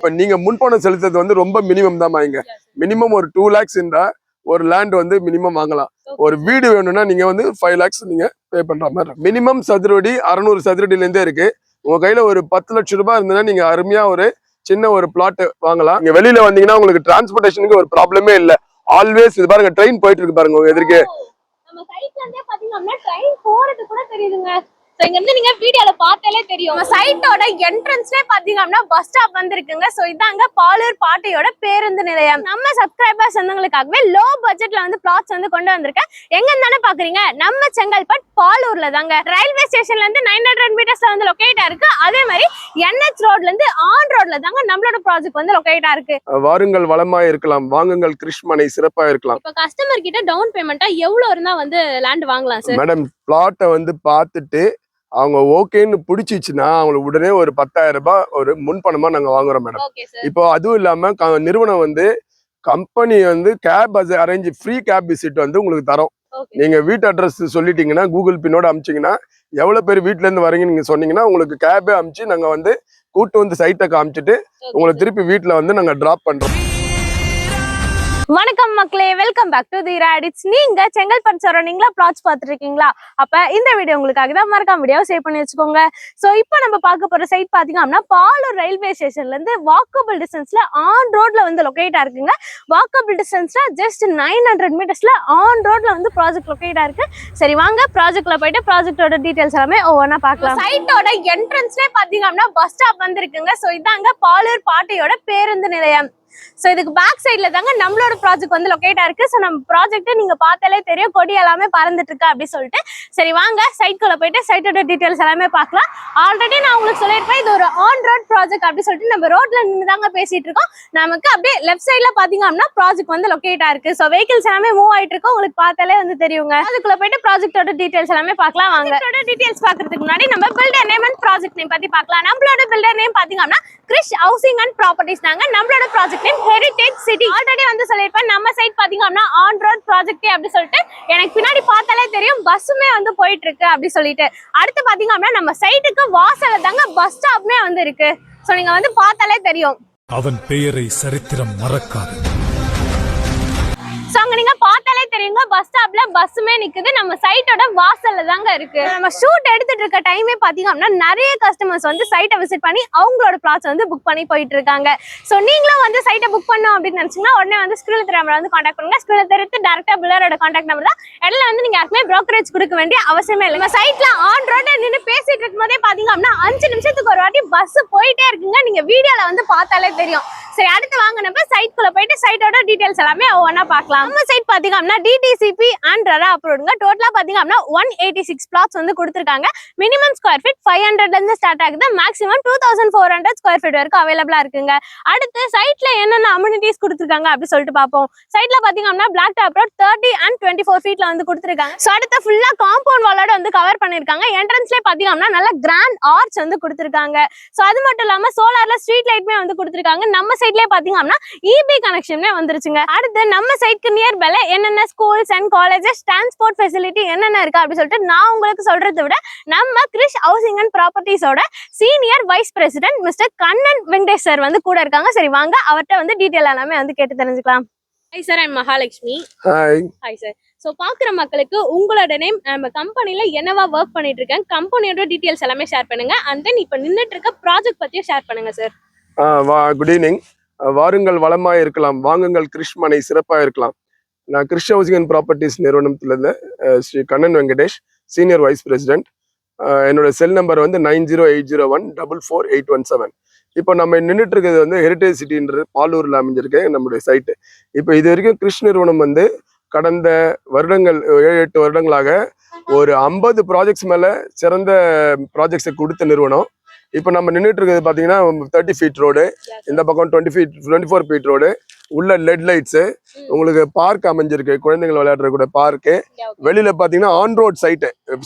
இப்ப நீங்க முன்பணம் செலுத்துறது வந்து ரொம்ப மினிமம் தான் வாங்க. மினிமம் ஒரு 2 lakhs இருந்தா ஒரு லேண்ட் வந்து மினிமம் வாங்கலாம். ஒரு வீடு வேணும்னா நீங்க வந்து 5 lakhs நீங்க பே பண்ற மாதிரி. மினிமம் சதுரடி 600 சதுரடில இருந்தே இருக்கு. உங்க கையில ஒரு 10 லட்சம் ரூபாய் இருந்ததுன்னா நீங்க அருமையா ஒரு சின்ன ஒரு பிளாட் வாங்கலாம். நீங்க வெளியில வந்தீங்கன்னா உங்களுக்கு டிரான்ஸ்போர்டேஷனுக்கு ஒரு ப்ராப்ளமே இல்ல. ஆல்வேஸ் இது பாருங்க, ட்ரெயின் போயிட்டு இருக்கு பாருங்க உங்க எதிர்க்கே. நம்ம சைட்ல இருந்தே பாத்தீங்கன்னா ட்ரெயின் போறது கூட தெரியுதுங்க. சோ இங்க இருந்து நீங்க வீடியோல பார்த்தாலே தெரியும். நம்ம சைட்டோட என்ட்ரன்ஸ்லயே பாத்தீங்கன்னா பஸ் ஸ்டாப் வந்திருக்குங்க. சோ இதாங்க பாலூர் பாட்டையோட பேருந்து நிலையம். நம்ம சப்ஸ்கிரைபர்ஸ் வந்தவங்களுக்காகவே லோ பட்ஜெட்ல வந்து பிளாட்ஸ் வந்து கொண்டு வந்திருக்கேன். எங்க தானே பாக்குறீங்க, நம்ம செங்கல்பட்டு பாலூர்ல தாங்க. ரயில்வே ஸ்டேஷன்ல இருந்து 900 மீட்டர்ஸ்ல வந்து லொகேட்டா இருக்கு. அதே மாதிரி NH ரோட்ல இருந்து ஆன் ரோட்ல தாங்க நம்மளோட ப்ராஜெக்ட் வந்து லொகேட்டா இருக்கு. வாருங்கள் வளமாய் இருக்கலாம், வாங்குங்கள் கிருஷ்மனை சிறப்பா இருக்கலாம். இப்ப கஸ்டமர் கிட்ட டவுன் பேமெண்டா எவ்வளவு இருந்தா வந்து லேண்ட் வாங்கலாம் சார்? மேடம், பிளாட்டை வந்து பார்த்துட்டு அவங்க ஓகேன்னு பிடிச்சிச்சுன்னா அவங்களுக்கு உடனே ஒரு 10,000 ரூபாய் ஒரு முன்பணமா நாங்க வாங்குறோம் மேடம். இப்போ அதுவும் இல்லாம நிறுவனம் வந்து கம்பெனி வந்து cab arrange free cab visit வந்து உங்களுக்கு தரோம். நீங்க வீட்டு அட்ரஸ் சொல்லிட்டீங்கன்னா கூகுள் பின்னோட அமிச்சிங்கன்னா எவ்வளவு பேர் வீட்டுல இருந்து வரீங்கன்னு நீங்க சொன்னீங்கன்னா உங்களுக்கு கேபே அமிச்சு நாங்க வந்து கூட்டு வந்து சைட்டை காமிச்சிட்டு உங்களை திருப்பி வீட்டுல வந்து நாங்க டிராப் பண்றோம். வணக்கம் மக்களே, வெல்கம் பேக் டு தி ராடிட்ஸ். நீங்க செங்கல்பட்டு சரௌண்டிங்ல பிளாட்ஸ் பார்த்துட்டு இருக்கீங்களா? அப்ப இந்த வீடியோ உங்களுக்காக தான். மறக்காம வீடியோ சேவ் பண்ணி வச்சுக்கோங்க. சோ இப்போ நம்ம பார்க்க போற சைட் பாத்தீங்கன்னா பாலூர் ரயில்வே ஸ்டேஷன்ல இருந்து வாக்கபிள் டிஸ்டன்ஸ்ல ஆன் ரோட்ல வந்து லொகேட்டா இருக்குங்க. வாக்கபிள் டிஸ்டன்ஸ்ல ஜஸ்ட் 900 மீட்டர்ஸ்ல ஆன் ரோட்ல வந்து ப்ராஜெக்ட் லொகேட்டா இருக்கு. சரி வாங்க ப்ராஜெக்ட்ல போயிட்டு ப்ராஜெக்டோட டீடைல்ஸ் எல்லாமே ஒவ்வொன்றா பார்க்கலாம். சைட்டோட என்ட்ரன்ஸ்லயே பாத்தீங்கன்னா பஸ் ஸ்டாப் வந்திருக்குங்க. சோ இதாங்க பாலூர் பாட்டையோட பேருந்து நிலையம். சோ இதுக்கு பேக் சைட்ல தாங்க நம்மளோட ப்ராஜெக்ட் வந்து லொகேட்டா இருக்கு. சோ நம்ம ப்ராஜெக்ட் நீங்க பார்த்தாலே தெரியும், கொடி எல்லாமே பறந்துட்டு இருக்கு அப்படி சொல்லிட்டு. சரி வாங்க சைட்குள்ள போயிட்டு சைட்டோட டீடைல்ஸ் எல்லாமே பார்க்கலாம். ஆல்ரெடி நான் உங்களுக்கு சொல்லியிருப்பேன், இது ஒரு ஆன் ரோட் ப்ராஜெக்ட் அப்படி சொல்லிட்டு நம்ம ரோட்ல நின்று தாங்க பேசிட்டு இருக்கோம். நமக்கு அப்படியே லெஃப்ட் சைட்ல பாத்தீங்கன்னா ப்ராஜெக்ட் வந்து லொகேட்டா இருக்கு. சோ வெஹிக்கிள்ஸ் எல்லாமே மூவ் ஆயிட்டு இருக்கு, உங்களுக்கு பார்த்தாலே வந்து தெரியுங்க. அதுக்குள்ள போயிட்டு ப்ராஜெக்டோட டீடைல்ஸ் எல்லாமே பார்க்கலாம் வாங்க. டீடைல்ஸ் பாக்குறதுக்கு முன்னாடி நம்ம builder name and project name பத்தி பார்க்கலாம். நம்மளோட பில்டர் நேம் பாத்தீங்கன்னா கிரிஷ் ஹவுசிங் அண்ட் ப்ராப்பர்ட்டிஸ் தாங்க. நம்மளோட ப்ராஜெக்ட் ஹெரிடேஜ் சிட்டி. ஆல்ரெடி வந்து சொல்லிருப்பேன், நம்ம சைட் பாத்தீங்கன்னா ஆன் ரோட் ப்ராஜெக்ட் அப்படி சொல்லிட்டு. எனக்கு பின்னாடி பார்த்தாலே தெரியும் பஸ்ஸுமே வந்து போயிட்டு இருக்கு அப்படி சொல்லிட்டு. அடுத்து பாத்தீங்கன்னா நம்ம சைட்டுக்கு வாசல்ல தாங்க பஸ் ஸ்டாப்மே வந்து இருக்கு. சோ நீங்க வந்து பார்த்தாலே தெரியும். அவன் பெயரை சரித்திரம் மறக்காது. சோ அங்க நீங்க பார்த்தாலே தெரியுங்க, பஸ் ஸ்டாப்ல பஸ்ஸுமே நிக்குது. நம்ம சைட்டோட வாசல்ல தாங்க இருக்கு. நம்ம ஷூட் எடுத்துட்டு இருக்க டைமே பாத்தீங்கன்னா நிறைய கஸ்டமர்ஸ் வந்து சைட்டை விசிட் பண்ணி அவங்களோட பிளாட்ஸ் வந்து புக் பண்ணி போயிட்டு இருக்காங்க. சோ நீங்களும் வந்து சைட்டை புக் பண்ணணும் அப்படின்னு நினைச்சீங்கன்னா உடனே வந்து ஸ்கிரீன்ல தெரிய நம்பர் வந்து கான்டாக்ட் பண்ணுங்க. ஸ்கிரீன்ல தெரிவித்து டைரக்டா பில்லரோட கான்டாக்ட் நம்பர் தான். இடத்துல வந்து நீங்க யாருக்குமே ப்ரோக்கரேஜ் கொடுக்க வேண்டிய அவசியமே இல்லை. நம்ம சைட்ல ஆன் ரோட்ல நின்று பேசிட்டு இருக்கும் போதே பாத்தீங்கன்னா 5 நிமிஷத்துக்கு ஒரு வாட்டி பஸ் போயிட்டே இருக்குங்க. நீங்க வீடியோல வந்து பார்த்தாலே தெரியும். சரி அடுத்து வாங்க நம்ம சைட்குள்ள போயிட்டு சைட்டோட டீடைல்ஸ் எல்லாமே ஒவ்வொன்றா பார்க்கலாம். நம்ம சைட் பாத்தீங்கன்னா DTCP அண்ட் RERA அப்ரூவ்டுங்க. டோட்டலா பாத்தீங்கன்னா 186 பிளாட்ஸ் வந்து கொடுத்திருக்காங்க. மினிமம் ஸ்கொயர் ஃபீட் 500 ல இருந்து ஸ்டார்ட் ஆகுது. மேக்ஸிமம் 2400 ஸ்கொயர் ஃபீட் வரைக்கும் அவைலபிளா இருக்குங்க. அடுத்து சைட்ல என்னென்ன அம்யூனிட்டிஸ் கொடுத்திருக்காங்க அப்படி சொல்லிட்டு பார்ப்போம். சைட்ல பாத்தீங்கன்னா பிளாக் டாப் ரோட் 30 and 24 ஃபீட்ல வந்து கொடுத்திருக்காங்க. சோ அடுத்து ஃபுல்லா காம்பவுண்ட் வாலோட வந்து கவர் பண்ணிருக்காங்க. என்ட்ரன்ஸ்லயே பாத்தீங்கன்னா நல்ல கிராண்ட் ஆர்ச் வந்து கொடுத்திருக்காங்க. சோ அது மட்டும் இல்லாம சோலார்ல ஸ்ட்ரீட் லைட்மே வந்து கொடுத்திருக்காங்க. நம்ம சைட்லயே பாத்தீங்கன்னா EB கனெக்ஷனே வந்துருச்சுங்க. அடுத்து நம்ம சைட்க்கு நியர் பை என்னென்ன schools and colleges transport facility என்னென்ன இருக்கு அப்படி சொல்லிட்டு நான் உங்களுக்கு சொல்றதை விட நம்ம கிரிஷ் ஹவுசிங் அண்ட் ப்ராப்பர்ட்டிஸோட senior vice president mister Kannan Venkatesh sir வந்து கூட இருக்காங்க. சரி வாங்க அவர்கிட்ட வந்து டீடைல் எல்லாமே வந்து கேட்டு தெரிஞ்சுக்கலாம். Hi sir, I'm Mahalakshmi. Hi sir. So பார்க்குற மக்களுக்கு உங்களோட நேம், நம்ம கம்பெனியில் என்னவா ஒர்க் பண்ணிட்டு இருக்கேன், கம்பெனியோட டீடைல்ஸ் எல்லாமே ஷேர் பண்ணுங்க. அண்ட் தென் இப்போ நின்றுட்டு இருக்க ப்ராஜெக்ட் பற்றியும் ஷேர் பண்ணுங்க சார். Good evening. வாருங்கள் வளமாய் இருக்கலாம், வாங்குங்கள் கிருஷ்மனை சிறப்பா இருக்கலாம். நான் கிரிஷ் ஹவுசிங் அண்ட் ப்ராப்பர்ட்டிஸ் நிறுவனத்திலிருந்து Shri Kannan Venkatesh, senior vice president. என்னோட செல் நம்பர் வந்து 9080144817. இப்போ நம்ம நின்றுட்டு இருக்கிறது வந்து ஹெரிடேஜ் சிட்டின்றது பாலூர்ல அமைஞ்சிருக்கு நம்மளுடைய சைட்டு. இப்போ இது வரைக்கும் கிரிஷ் நிறுவனம் வந்து கடந்த வருடங்கள் 7-8 வருடங்களாக ஒரு 50 ப்ராஜெக்ட்ஸ் மேல சிறந்த ப்ராஜெக்ட்ஸை கொடுத்த நிறுவனம். இப்போ நம்ம நின்றுட்டு இருக்கிறது பார்த்தீங்கன்னா 30 ஃபீட் ரோடு, இந்த பக்கம் 24 ஃபீட் ரோடு, உள்ள லெட் லைட்ஸு, உங்களுக்கு பார்க் அமைஞ்சிருக்கு, குழந்தைகள் விளையாடுற கூட பார்க்கு. வெளியில பார்த்தீங்கன்னா ஆன் ரோட் சைட்டை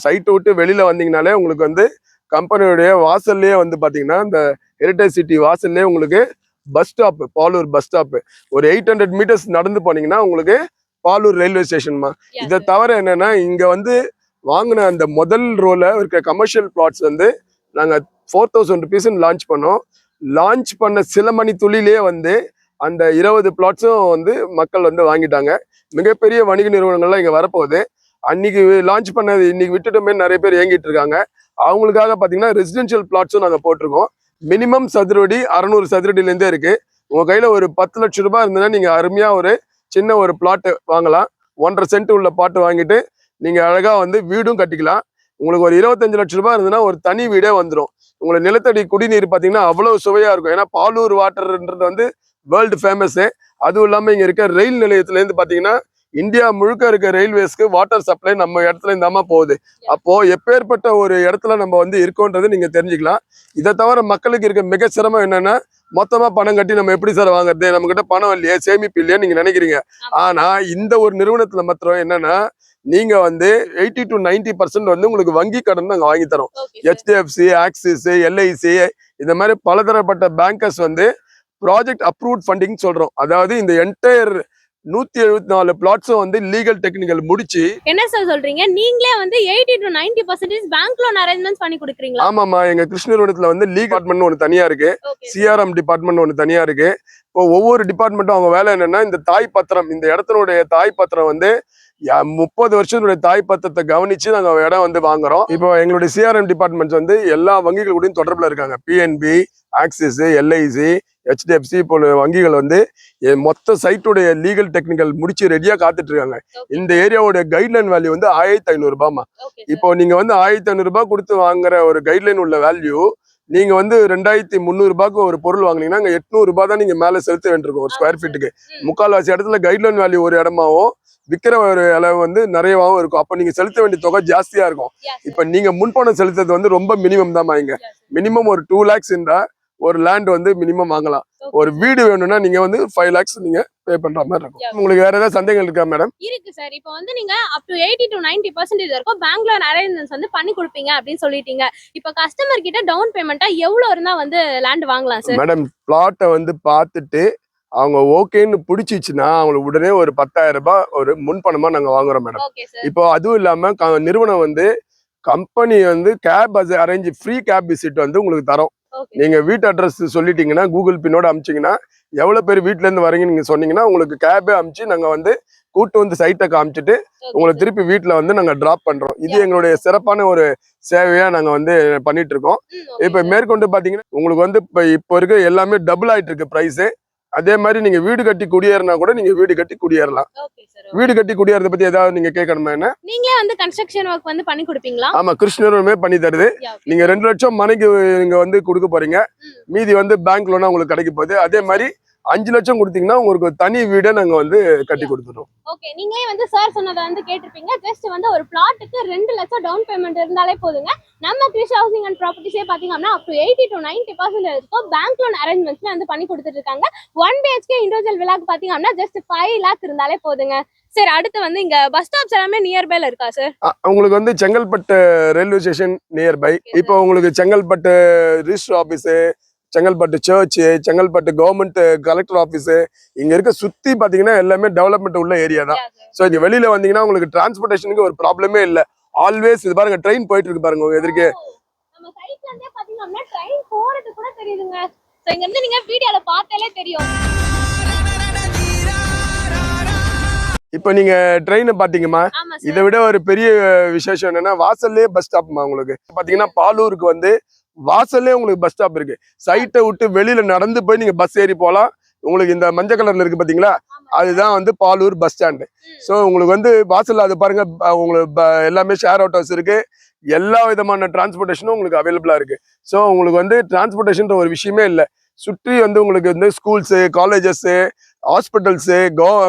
விட்டு வெளியில வந்தீங்கனாலே உங்களுக்கு வந்து கம்பெனியுடைய வாசல்லையே வந்து பார்த்தீங்கன்னா இந்த ஹெரிடேஜ் சிட்டி வாசல்லையே உங்களுக்கு bus stop, Palur bus stop. ஒரு 800 மீட்டர்ஸ் நடந்து போனீங்கன்னா உங்களுக்கு பாலூர் ரயில்வே ஸ்டேஷன்மா. இதை தவிர என்னன்னா இங்க வந்து வாங்கின அந்த முதல் ரோல இருக்க கமர்ஷியல் பிளாட்ஸ் வந்து நாங்கள் 4000 rupees லான்ச் பண்ணோம். லான்ச் பண்ண சில மணி துளியிலே வந்து அந்த 20 பிளாட்ஸும் வந்து மக்கள் வந்து வாங்கிட்டாங்க. மிகப்பெரிய வணிக நிறுவனங்கள்லாம் இங்க வரப்போகுது. அன்னைக்கு லான்ச் பண்ணது இன்னைக்கு விட்டுட்டோமே நிறைய பேர் ஏங்கிட்டு இருக்காங்க. அவங்களுக்காக பாத்தீங்கன்னா ரெசிடென்ஷியல் பிளாட்ஸும் நாங்க போட்டிருக்கோம். மினிமம் சதுரடி 600 சதுரடியிலேருந்தே இருக்கு. உங்க கையில ஒரு 10 லட்சம் ரூபாய் இருந்ததுன்னா நீங்க அருமையா ஒரு சின்ன ஒரு பிளாட் வாங்கலாம். 1.5 சென்ட் உள்ள பிளாட் வாங்கிட்டு நீங்க அழகா வந்து வீடும் கட்டிக்கலாம். உங்களுக்கு ஒரு 25 லட்சம் ரூபாய் இருந்ததுன்னா ஒரு தனி வீடே வந்துடும். உங்களுக்கு நிலத்தடி குடிநீர் பாத்தீங்கன்னா அவ்வளவு சுவையா இருக்கும். ஏன்னா பாலூர் வாட்டர்ன்றது வந்து வேர்ல்டு ஃபேமஸ். அதுவும் இல்லாம இங்க இருக்க ரயில் நிலையத்துல இருந்து பாத்தீங்கன்னா இந்தியா முழுக்க இருக்க ரயில்வேஸ்க்கு வாட்டர் சப்ளை நம்ம இடத்துல இருந்தாம போகுது. அப்போ எப்பேற்பட்ட ஒரு இடத்துல நம்ம வந்து இருக்கோன்றது நீங்க தெரிஞ்சுக்கலாம். இதை தவிர மக்களுக்கு இருக்க மிக சிரமம் என்னன்னா, மொத்தமா பணம் கட்டி நம்ம எப்படி சார் வாங்குறது, நம்ம கிட்ட பணம் இல்லையே, சேமிப்பு இல்லையா நீங்க நினைக்கிறீங்க. ஆனா இந்த ஒரு நிறுவனத்துல மாத்திரம் என்னன்னா, நீங்க வந்து 80 to 90% வந்து உங்களுக்கு வங்கி கடன் நாங்க வாங்கி தரோம். HDFC, ஆக்சிஸ், LIC இந்த மாதிரி பலதரப்பட்ட பேங்கர்ஸ் வந்து ப்ராஜெக்ட் அப்ரூவ்ட் ஃபண்டிங் சொல்றோம். அதாவது இந்த என்டையர் 174 பிளாட்ஸும் வந்து லீகல் டெக்னிக்கல் முடிச்சு. என்ன சார் சொல்றீங்க? நீங்களே வந்து 80 to 90% பேங்க் லோன் அரேஞ்ச்மெண்ட்ஸ் பண்ணி கொடுக்குறீங்களா? ஆமாமா, எங்க கிருஷ்ணகிரில வந்து லீக் டிபார்ட்மெண்ட் ஒன்று தனியா இருக்கு, CRM டிபார்ட்மெண்ட் ஒன்று தனியா இருக்கு. இப்போ ஒவ்வொரு டிபார்ட்மெண்ட்டும் அவங்க வேலை என்னன்னா, இந்த தாய் பத்திரம், இந்த இடத்தினுடைய தாய் பத்திரம் வந்து 30 வருஷத்துடைய தாய் பத்திரத்தை கவனிச்சு நாங்க இடம் வந்து வாங்குறோம். இப்போ எங்களுடைய CRM டிபார்ட்மெண்ட்ஸ் வந்து எல்லா வங்கிகள் கூடயும் தொடர்புல இருக்காங்க. PNB, ஆக்சிஸ், LIC, HDFC போல வங்கிகள் வந்து மொத்த சைட்டுடைய லீகல் டெக்னிக்கல் முடிச்சு ரெடியா காத்துட்டு இருக்காங்க. இந்த ஏரியாவோட கைட்லைன் வேல்யூ வந்து 1500 ரூபாய்மா. இப்போ நீங்க வந்து 1500 ரூபாய் கொடுத்து வாங்குற ஒரு கைட்லைன் உள்ள வேல்யூ நீங்க வந்து 2300 ரூபாய்க்கு ஒரு பொருள் வாங்கினீங்கன்னா 800 ரூபாய் தான் நீங்க மேல செலுத்த வேண்டியிருக்கும் ஒரு ஸ்கொயர் ஃபீட்டுக்கு. முக்கால்வாசி இடத்துல கைட்லைன் வேல்யூ ஒரு இடமாவும் விற்கிற ஒரு அளவு வந்து நிறையவாகவும் இருக்கும். அப்ப நீங்க செலுத்த வேண்டிய தொகை ஜாஸ்தியா இருக்கும். இப்ப நீங்க முன்பணம் செலுத்துறது வந்து ரொம்ப மினிமம் தான். இங்க மினிமம் ஒரு 2 lakhs இருந்தா ஒரு லேண்ட் வந்து மினிமம் வாங்கலாம். ஒரு வீடு வேணும்னா நீங்க வந்து 5 lakhs நீங்க பே பண்ற மாதிரி இருக்கும். உங்களுக்கு வேற ஏதாவது சந்தேகங்கள் இருக்கா மேடம்? இருக்கு சார். இப்போ வந்து நீங்க அப் டு 80 to 90% வரைக்கும் பேங்க் லோன் அரேஞ்ச்மெண்ட்ஸ் வந்து பண்ணி கொடுப்பீங்க அப்படின்னு சொல்லிட்டீங்க. இப்போ கஸ்டமர் கிட்ட டவுன் பேமெண்டா எவ்வளவு இருந்தா வந்து லேண்ட் வாங்கலாம் சார்? மேடம், பிளாட்டை வந்து பார்த்துட்டு அவங்க ஓகேன்னு பிடிச்சிச்சுன்னா அவங்களுக்கு உடனே ஒரு 10,000 ரூபாய் ஒரு முன்பணமா நாங்க வாங்குறோம் மேடம். இப்போ அதுவும் இல்லாம நிறுவனம் வந்து கம்பெனி வந்து cab arrange free cab visit வந்து உங்களுக்கு தரோம். நீங்க வீட்டு அட்ரஸ் சொல்லிட்டீங்கன்னா கூகுள் பின்னோட அமிச்சிங்கன்னா எவ்வளவு பேர் வீட்டுல இருந்து வரீங்கன்னு நீங்க சொன்னீங்கன்னா உங்களுக்கு கேபே அமிச்சு நாங்க வந்து கூட்டு வந்து சைட்டை காமிச்சிட்டு உங்களை திருப்பி வீட்டுல வந்து நாங்க டிராப் பண்றோம். இது எங்களுடைய சிறப்பான ஒரு சேவையா நாங்க வந்து பண்ணிட்டு இருக்கோம். இப்ப மேற்கொண்டு பாத்தீங்கன்னா உங்களுக்கு வந்து இப்போ இருக்க எல்லாமே டபுள் ஆயிட்டு இருக்கு பிரைஸ். அதே மாதிரி நீங்க வீடு கட்டி குடியேறினா கூட நீங்க வீடு கட்டி குடியேறலாம். வீடு கட்டி குடியேறத பத்தி ஏதாவது நீங்க கேட்கணுமா? என்ன நீங்களே வந்து கன்ஸ்ட்ரக்ஷன் ஒர்க் வந்து பண்ணி கொடுப்பீங்களா? ஆமா, கிருஷ்ணருமே பண்ணி தருது. நீங்க 2 லட்சம் மனைக்கு நீங்க வந்து கொடுக்க போறீங்க, மீதி வந்து பேங்க் லோனா உங்களுக்கு கிடைக்க போகுது. அதே மாதிரி 5 லட்சம் கொடுத்தீங்கன்னா உங்களுக்கு தனி வீடை நாங்க வந்து கட்டி கொடுத்துட்டோம். ஓகே, நீங்களே வந்து சார் சொன்னதை வந்து கேட்டிருப்பீங்க. ஜஸ்ட் வந்து ஒரு பிளாட்டுக்கு 2 லட்சம் டவுன் பேமெண்ட் இருந்தாலே போதுங்க. நம்ம கிருஷ் ஹவுசிங் அண்ட் ப்ராப்பர்ட்டிஸே பாத்தீங்கன்னா அப் டு 80 to 90% இருக்கும் பேங்க் லோன் அரேஞ்ச்மெண்ட்ஸ் வந்து பண்ணி கொடுத்துட்டு இருக்காங்க. 1 BHK இண்டிவிஜுவல் வில்லாக்கு பாத்தீங்கன்னா ஜஸ்ட் 5 lakh இருந்தாலே போதுங்க. சார் அடுத்து வந்து இங்க பஸ் ஸ்டாப்ஸ் எல்லாமே நியர்பைல இருக்கா சார்? உங்களுக்கு வந்து செங்கல்பட்டு ரயில்வே ஸ்டேஷன் நியர்பை. இப்போ உங்களுக்கு Chengalpattu register office, Chengalpattu church, Chengalpattu government collector office, இங்க இருக்க சுத்தி பாத்தீங்கன்னா எல்லாமே டெவலப்மெண்ட் உள்ள ஏரியா தான். ஸோ இங்க வெளியில வந்தீங்கன்னா உங்களுக்கு டிரான்ஸ்போர்டேஷனுக்கு ஒரு ப்ராப்ளமே இல்லை. ஆல்வேஸ் இது பாருங்க, ட்ரெயின் போயிட்டு இருக்கு பாருங்க உங்க எதிர்க்கே. நம்ம சைட்ல இருந்தே பாத்தீங்கன்னா ட்ரெயின் போறது கூட தெரியுதுங்க. சோ இங்க இருந்து நீங்க வீடியோல பார்த்தாலே தெரியும். இப்ப நீங்க ட்ரெயினை பாத்தீங்கம்மா, இதை விட ஒரு பெரிய விசேஷம் என்னன்னா வாசல்லே பஸ் ஸ்டாப்மா. உங்களுக்கு பாத்தீங்கன்னா பாலூருக்கு வந்து வாசல்லே உங்களுக்கு பஸ் ஸ்டாப் இருக்கு. சைட்டை விட்டு வெளியில நடந்து போய் நீங்க பஸ் ஏறி போலாம். உங்களுக்கு இந்த மஞ்சள் கலர்ல இருக்கு பாத்தீங்களா, அதுதான் வந்து பாலூர் பஸ் ஸ்டாண்டு. ஸோ உங்களுக்கு வந்து வாசல்ல அது பாருங்க, உங்களுக்கு எல்லாமே ஷேர் ஆட்டோஸ் இருக்கு. எல்லா விதமான டிரான்ஸ்போர்டேஷனும் உங்களுக்கு அவைலபிளா இருக்கு. ஸோ உங்களுக்கு வந்து டிரான்ஸ்போர்டேஷன் ஒரு விஷயமே இல்லை. சுற்றி வந்து உங்களுக்கு வந்து schools, colleges, hospitals,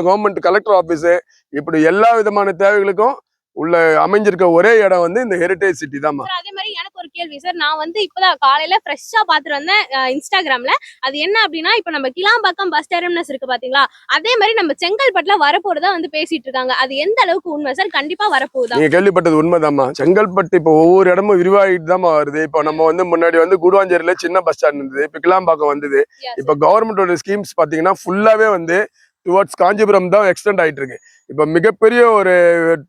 government collector office, இப்படி எல்லா விதமான தேவைகளுக்கும் உள்ள அமைஞ்சிருக்க ஒரே இடம் வந்து இந்த ஹெரிடேஜ் சிட்டி தான். அதே மாதிரி எனக்கு ஒரு கேள்வி சார். நான் வந்து இப்பதான் காலையில ஃப்ரெஷ்ஷா பாத்துட்டு வந்தேன் இன்ஸ்டாகிராம்ல. அது என்ன அப்படின்னா, இப்ப நம்ம கிளாம்பாக்கம் பஸ் டெர்மினஸ் இருக்கு பாத்தீங்களா, அதே மாதிரி நம்ம செங்கல்பட்டுல வரப்போறதா வந்து பேசிட்டு இருக்காங்க. அது எந்த அளவுக்கு உண்மை சார்? கண்டிப்பா வரப்போகுதா? நீங்க கேள்விப்பட்டது உண்மைதாம்மா. செங்கல்பட்டு இப்போ ஒவ்வொரு இடமும் விரிவாகிட்டு தான் வருது. இப்போ நம்ம வந்து முன்னாடி வந்து கூடுவாஞ்சேரியில சின்ன பஸ் ஸ்டாண்ட் இருந்தது, இப்போ கிளாம்பாக்கம் வந்தது. இப்போ கவர்மெண்டோட ஸ்கீம்ஸ் பாத்தீங்கன்னா ஃபுல்லாவே வந்து டுவர்ட்ஸ் காஞ்சிபுரம் தான் எக்ஸ்டெண்ட் ஆயிட்டு இருக்கு. இப்ப மிகப்பெரிய ஒரு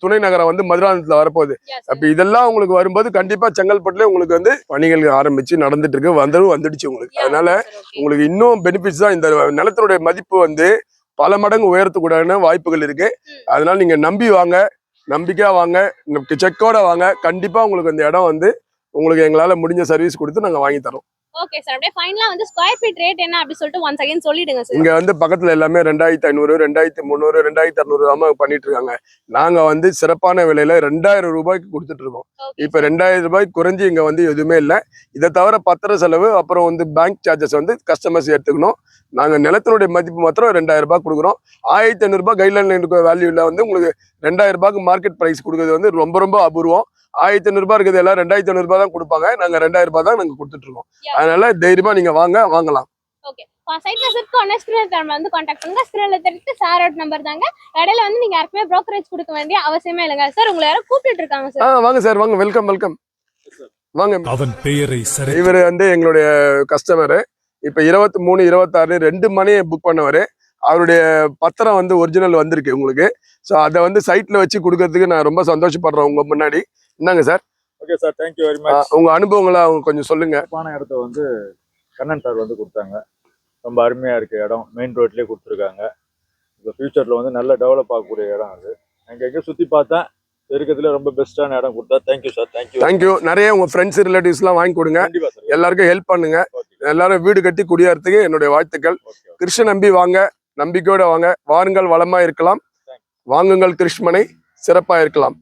துணை நகரம் வந்து மதுராந்தகத்துல வரப்போகுது. அப்ப இதெல்லாம் உங்களுக்கு வரும்போது கண்டிப்பா செங்கல்பட்டுல உங்களுக்கு வந்து பணிகள் ஆரம்பிச்சு நடந்துட்டு இருக்கு, வந்துடுச்சு உங்களுக்கு. அதனால உங்களுக்கு இன்னும் பெனிஃபிட்ஸ் தான். இந்த நிலத்தினுடைய மதிப்பு வந்து பல மடங்கு உயரத்துக்கூடான வாய்ப்புகள் இருக்கு. அதனால நீங்க நம்பி வாங்க, நம்பிக்கையா வாங்க, செக்கோட வாங்க. கண்டிப்பா உங்களுக்கு அந்த இடம் வந்து உங்களுக்கு எங்களால முடிஞ்ச சர்வீஸ் கொடுத்து நாங்க வாங்கி தரோம். ஓகே சார், அப்படியே ஃபைனலா வந்து ஸ்கொயர் ஃபீட் ரேட் என்ன அப்படி சொல்லிட்டு ஒன்ஸ் அகைன் சொல்லிடுங்க சார். இங்க வந்து பக்கத்துல எல்லாமே 2500, 2300, 2600 தான் பண்ணிட்டு இருக்காங்க. நாங்க வந்து சிறப்பான விலையில 2000 ரூபாய்க்கு கொடுத்துட்டு இருக்கோம். இப்ப 2000 ரூபாய்க்கு குறைஞ்சி இங்க வந்து எதுவுமே இல்லை. இதை தவிர பத்திர செலவு அப்புறம் வந்து பேங்க் சார்ஜஸ் வந்து கஸ்டமர்ஸ் எடுத்துக்கணும். நாங்க நிலத்தினுடைய மதிப்பு மாத்திரம் 2000 ரூபாய் கொடுக்குறோம். 1500 ரூபாய் கைட்லைன் வேல்யூல வந்து உங்களுக்கு 2000 ரூபாய்க்கு மார்க்கெட் பிரைஸ் கொடுக்குறது வந்து ரொம்ப ரொம்ப அபூர்வம். 1500 ரூபாய் இருக்குது, எல்லாம் 2500 ரூபாய் தான் கொடுப்பாங்க. நாங்க 2000 ரூபாய் தான் நாங்க கொடுத்துட்டு இருக்கோம். அதனால தைரியமா நீங்க வாங்கலாம். ஓகே, சைட் விசிட்க்கு ஒன்னு ஸ்கிரீன்ல தரமா வந்து கான்டாக்ட் பண்ணுங்க. ஸ்கிரீன்ல தெரிஞ்சு சார் அவுட் நம்பர் தாங்க. இடையில வந்து நீங்க யாருக்குமே brokerage கொடுக்க வேண்டிய அவசியமே இல்லைங்க. சார் உங்களை யாரோ கூப்பிட்டு இருக்காங்க சார். வாங்க சார், வாங்க. வெல்கம் வாங்க. அவன் பெயரை சரி இவர் வந்து எங்களுடைய கஸ்டமரு. இப்ப 23, 26 2 மணியை புக் பண்ணவரு. அவருடைய பத்திரம் வந்து ஒரிஜினல் வந்திருக்கு உங்களுக்கு. ஸோ அதை வந்து சைட்ல வச்சு கொடுக்கறதுக்கு நான் ரொம்ப சந்தோஷப்படுறேன் உங்க முன்னாடி. என்னங்க sir? Okay sir, thank you very much. உங்க அனுபவங்களை அவங்க கொஞ்சம் சொல்லுங்க. பான இடத்த வந்து கண்ணன் சார் வந்து கொடுத்தாங்க. ரொம்ப அருமையா இருக்கு இடம். மெயின் ரோட்லயே கொடுத்துருக்காங்க. இப்போ ஃபியூச்சர்ல வந்து நல்ல டெவலப் ஆகக்கூடிய இடம் அது. அங்க எங்க சுத்தி பார்த்தேன், இருக்கிறதுல ரொம்ப பெஸ்டான இடம் கொடுத்தா. Thank you sir, thank you. நிறைய உங்க ஃப்ரெண்ட்ஸ் ரிலேட்டிவ்ஸ் எல்லாம் வாங்கி கொடுங்க. கண்டிப்பா சார், எல்லாருக்கும் ஹெல்ப் பண்ணுங்க. எல்லாரும் வீடு கட்டி குடியேறதுக்கு என்னுடைய வாழ்த்துக்கள். கிருஷ்ண நம்பி வாங்க, நம்பிக்கையோட வாங்க. வாருங்கள், வளமா இருக்கலாம். வாங்குங்கள் கிருஷ்ணனை, சிறப்பா இருக்கலாம்.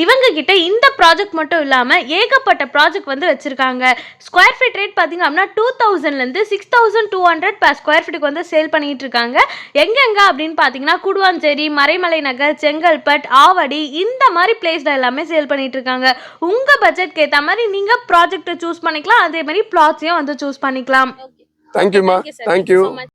இவங்க கிட்ட இந்த ப்ராஜெக்ட் மட்டும் இல்லாம ஏகப்பட்ட ப்ராஜெக்ட் வந்து வச்சிருக்காங்க. ஸ்கொயர் ஃபீட் ரேட் பாத்தீங்க அப்படின்னா 2000லேருந்து 6200 per ஸ்கொயர் ஃபீட்டுக்கு வந்து சேல் பண்ணிட்டு இருக்காங்க. எங்கெங்க அப்படின்னு பாத்தீங்கன்னா கூடுவாஞ்சேரி, மறைமலை நகர், செங்கல்பட், ஆவடி இந்த மாதிரி பிளேஸ்ல எல்லாமே சேல் பண்ணிட்டு இருக்காங்க. உங்க பட்ஜெட்க்கு ஏற்ற மாதிரி நீங்க ப்ராஜெக்ட்டை சூஸ் பண்ணிக்கலாம். அதே மாதிரி பிளாட்ஸையும் வந்து சூஸ் பண்ணிக்கலாம். தேங்க்யூமா, தேங்க்யூ.